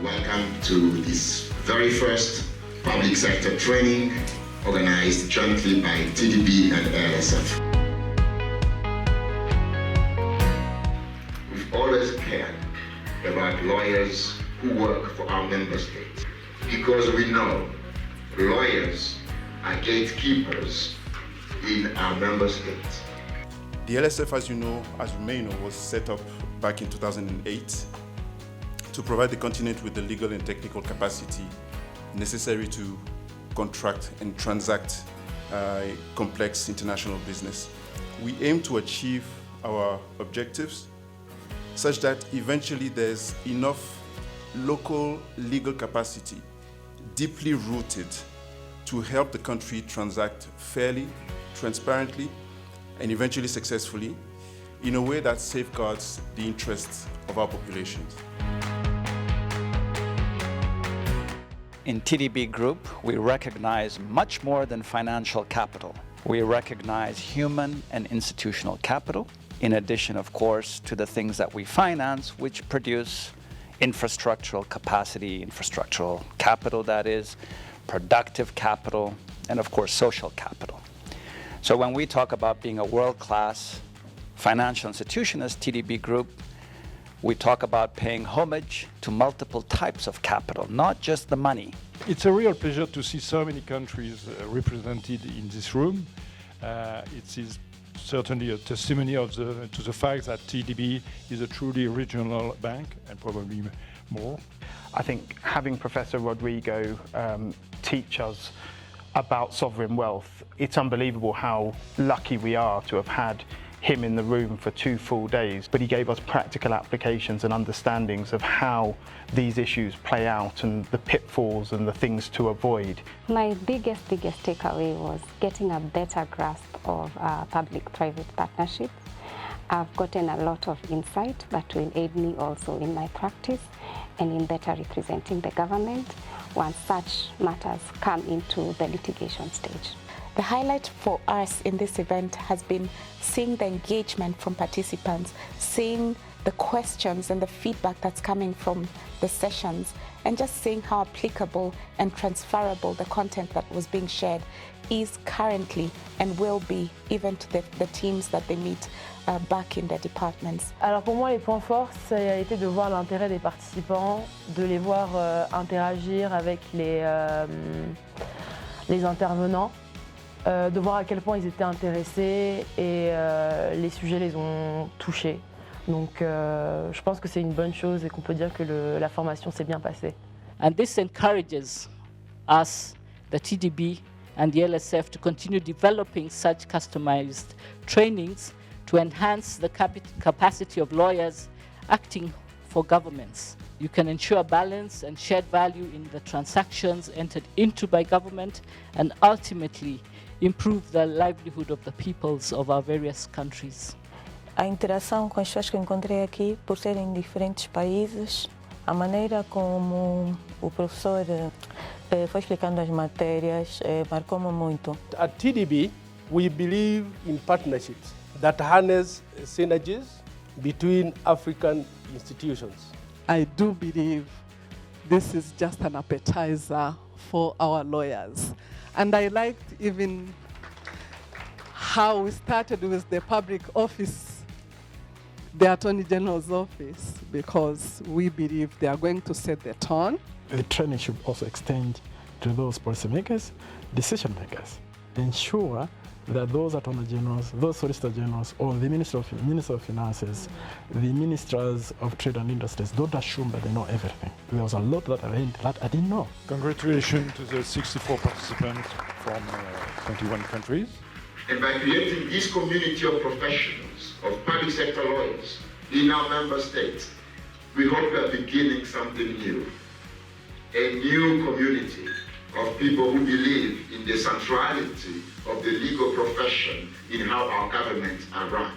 Welcome to this very first public sector training organized jointly by TDB and ALSF. We've always cared about lawyers who work for our member states because we know lawyers are gatekeepers in our member states. The ALSF, as you may know, was set up back in 2008 to provide the continent with the legal and technical capacity necessary to contract and transact complex international business. We aim to achieve our objectives such that eventually there's enough local legal capacity deeply rooted to help the country transact fairly, transparently, and eventually successfully in a way that safeguards the interests of our populations. In TDB Group, we recognize much more than financial capital. We recognize human and institutional capital, in addition, of course, to the things that we finance, which produce infrastructural capacity, infrastructural capital, that is, productive capital, and of course, social capital. So when we talk about being a world-class financial institution as TDB Group, we talk about paying homage to multiple types of capital, not just the money. It's a real pleasure to see so many countries represented in this room. It is certainly a testimony to the fact that TDB is a truly regional bank, and probably more. I think having Professor Rodrigo teach us about sovereign wealth, it's unbelievable how lucky we are to have had him in the room for 2 full days, but he gave us practical applications and understandings of how these issues play out and the pitfalls and the things to avoid. My biggest takeaway was getting a better grasp of public-private partnerships. I've gotten a lot of insight that will aid me also in my practice and in better representing the government once such matters come into the litigation stage. The highlight for us in this event has been seeing the engagement from participants, seeing the questions and the feedback that's coming from the sessions, and just seeing how applicable and transferable the content that was being shared is currently and will be even to the teams that they meet back in their departments. Alors pour moi, les points forts, ça a été de voir l'intérêt des participants, de les voir interagir avec les intervenants, de voir à quel point ils étaient intéressés et les sujets les ont touchés. Donc je pense que c'est une bonne chose et qu'on peut dire que la formation s'est bien passée. And this encourages us, the TDB and the ALSF, to continue developing such customized trainings to enhance the capacity of lawyers acting for governments. You can ensure balance and shared value in the transactions entered into by government and ultimately improve the livelihood of the peoples of our various countries. A interação com as pessoas que encontrei aqui, por serem em diferentes países, a maneira como o professor foi explicando as matérias marcou-me muito. At TDB, we believe in partnerships that harness synergies between African institutions. I do believe this is just an appetizer for our lawyers. And I liked even how we started with the public office, the Attorney General's office, because we believe they are going to set the tone. The training should also extend to those policymakers, decision makers. Ensure that those Attorney Generals, those Solicitor Generals, or the Minister of Finances, the Ministers of Trade and Industries don't assume that they know everything. There was a lot that I didn't know. Congratulations to the 64 participants from 21 countries. And by creating this community of professionals, of public sector lawyers in our member states, we hope we are beginning something new. A new community of people who believe in the centrality of the legal profession in how our governments are run.